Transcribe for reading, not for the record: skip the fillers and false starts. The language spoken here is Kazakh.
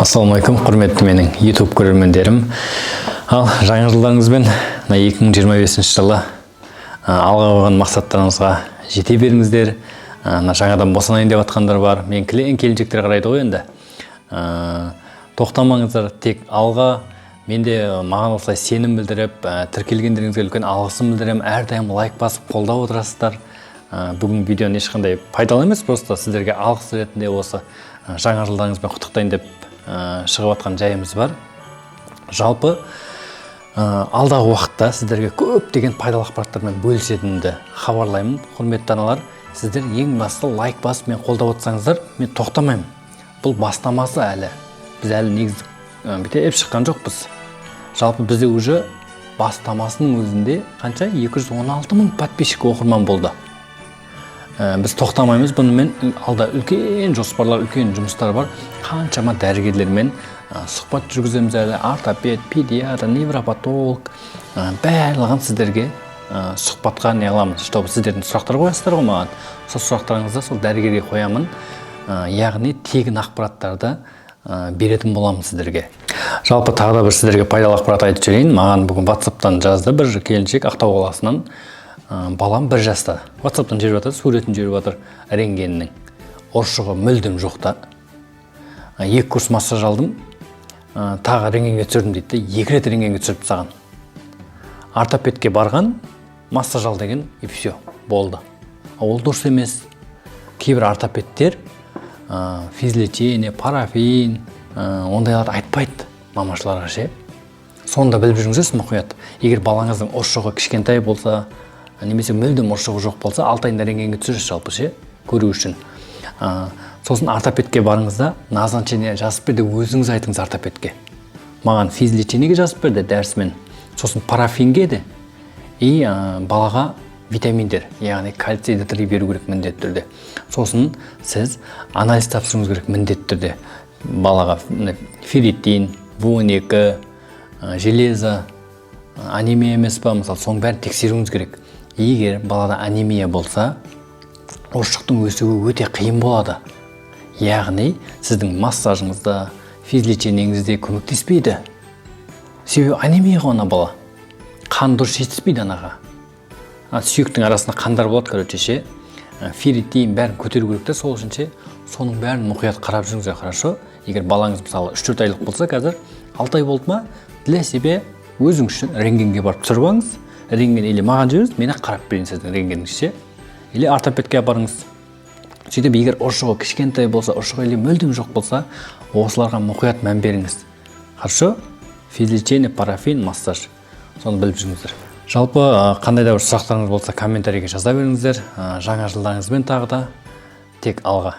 Ассалаумалейкум, құрметті менің YouTube көрермендерім. Ал жаңа жылдарыңызбен 2025 жылы алға қойған мақсаттарыңызға жете беріңіздер. Жаңадан босанайын деп жатқандар бар. Мен келіншектер қарайды ғой енді. Тоқтамаңыздар, тек алға. Менде маған осылай сенім білдіріп, тіркелгендеріңізге үлкен алғысым білдіремін. Әрдайым лайк басып қолдап отырасыздар. Бүгін видеоны ешқандай пайдалы емес, просто сіздерге алғыс ретінде осы жаңа жылдарыңызбен құттықтайын деп шығып жатқан жайымыз бар. Жалпы алдағы уақытта сіздерге көптеген пайдалы ақпараттармен бөлісетінімді хабарлаймын. Құрметті аналар, сіздер ең басты лайк басып мен қолдап отырсаңыздар, мен тоқтамаймын. Бұл бастамасы әлі. Біз әлі негізі бітеп шыққан жоқпыз. Жалпы бізде уже бастамасының өзінде қанша 216 мың подписчик оқырман болды. Біз тоқтамаймыз, бұнымен алда үлкен жоспарлар, үлкен жұмыстар бар. Қаншама дәрігерлермен сұхбат жүргіземіз әлі, ортопед, педиатр, невропатолог, барлығын сіздерге сұхбатқа не аламыз. Чтобы сіздердің сұрақтар қоясыздар ғой маған. Сол сұрақтарыңызды сол дәрігерге қоямын. Яғни тегін ақпараттарды беретін боламын сіздерге. Жалпы тағы да бір сіздерге пайдалы ақпарат айтып жіберейін. Маған бүгін WhatsApp-тан жазды бір келіншек Ақтау қаласынан. Балам 1 жаста. WhatsApp-тан жіберіп жатыр, суретін жіберіп жатыр рентгеннің. Ұршығы мүлдем жоқта. 2 курс массаж алдым. Тағы рентгенге түсірдім дейді. 2 рет рентгенге түсіріп тастаған. Ортопедке барған, массаж ал деген и все, болды. Ол дұрыс емес. Кейбір ортопедтер физлечение, парафин, ондайларды айтпайды мамашыларға ше. Сонда біліп жүріңіз мұқият. Егер балаңыздың ұршығы кішкентай болса, немесе мүлдем ұршығы жоқ болса, 6 айында рентгенге түсіріңіз жалпы ше, көру үшін. Сосын ортопедке барыңызда назначение жазып берді, өзіңіз айтыңыз ортопедке. Маған физлечениеге жазып берді дәрісімен. Сосын парафинге де и балаға витаминдер, яғни кальций D3 беру керек міндетті түрде. Сосын сіз анализ тапсыруыңыз керек міндетті түрде. Балаға ферритин, В12, железо, анемия емес па, мысалы, соның бәрін тексеруіңіз керек. Егер балада анемия болса, ұршықтың өсуі өте қиын болады. Яғни сіздің массажыңызда, физлечениеңізде көмектеспейді. Себебі анемия ғой ана бала. Қан дұрыс жетіспейді анаға. Сүйектің арасында қандар болады, короче ше. Ферритин бәрін көтеру керек те, сол үшін ше. Соның бәрін мұқият қарап жүріңіздер, хорошо? Егер балаңыз мысалы 3-4 айлық болса, қазір 6 ай болды ма, для себе өзіңіз үшін рентгенге барып түсіріп алыңыз. Рентген или маған жіберіңіз, мен қарап берейін сіздің рентгеніңізді ше. Или ортопедке апарыңыз. Сөйтіп, егер ұршығы кішкентай болса, ұршығы или мүлдем жоқ болса, осыларға мұқият мән беріңіз. Хорошо? Физлечение, парафин, массаж. Соны біліп жүріңіздер. Жалпы қандай да бір сұрақтарыңыз болса, комментарийге жаза беріңіздер. Жаңа жылдарыңызбен тағы да тек алға.